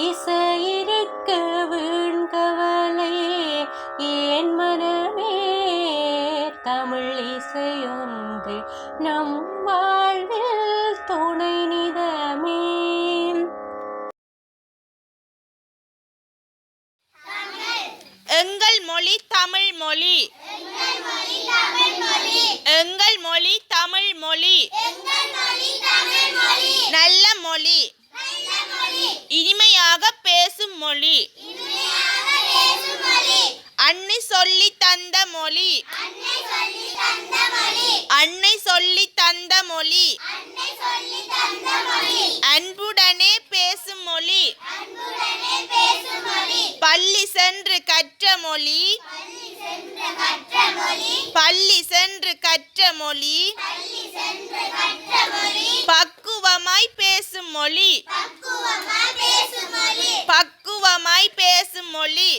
இசையிருக்க வீண்கவலை ஏன் மனமே, தமிழ் இசையொன்று நம் வாழ்வில் துணை நிதமே. எங்கள் மொழி தமிழ் மொழி, எங்கள் மொழி தமிழ் மொழி, நல்ல மொழி, இனிமையாக பேசும் மொழி, அன்னை சொல்லி தந்த மொழி, அன்னை சொல்லி தந்த மொழி, அன்புடனே பேசும் மொழி, பள்ளி சென்று கற்ற மொழி, பள்ளி சென்று கற்ற மொழி, பக்குவமாய் பேசும் மொழி, பக்குவமாய் பேசும் மொழி,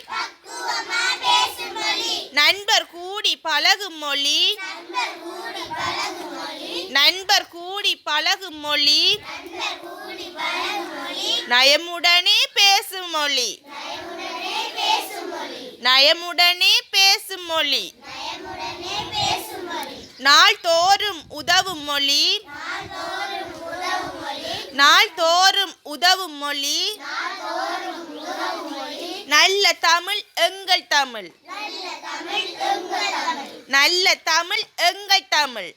நண்பர் கூடி பழகும் மொழி, நண்பர் கூடி பழகும் மொழி, நயமுடனே பேசும் மொழி, நயமுடனே பேசும் மொழி, நாள்தோறும் உதவும் மொழி, நாள்தோறும் உதவும் மொழி, நல்ல தமிழ் எங்கள் தமிழ், நல்ல தமிழ் எங்கள் தமிழ்.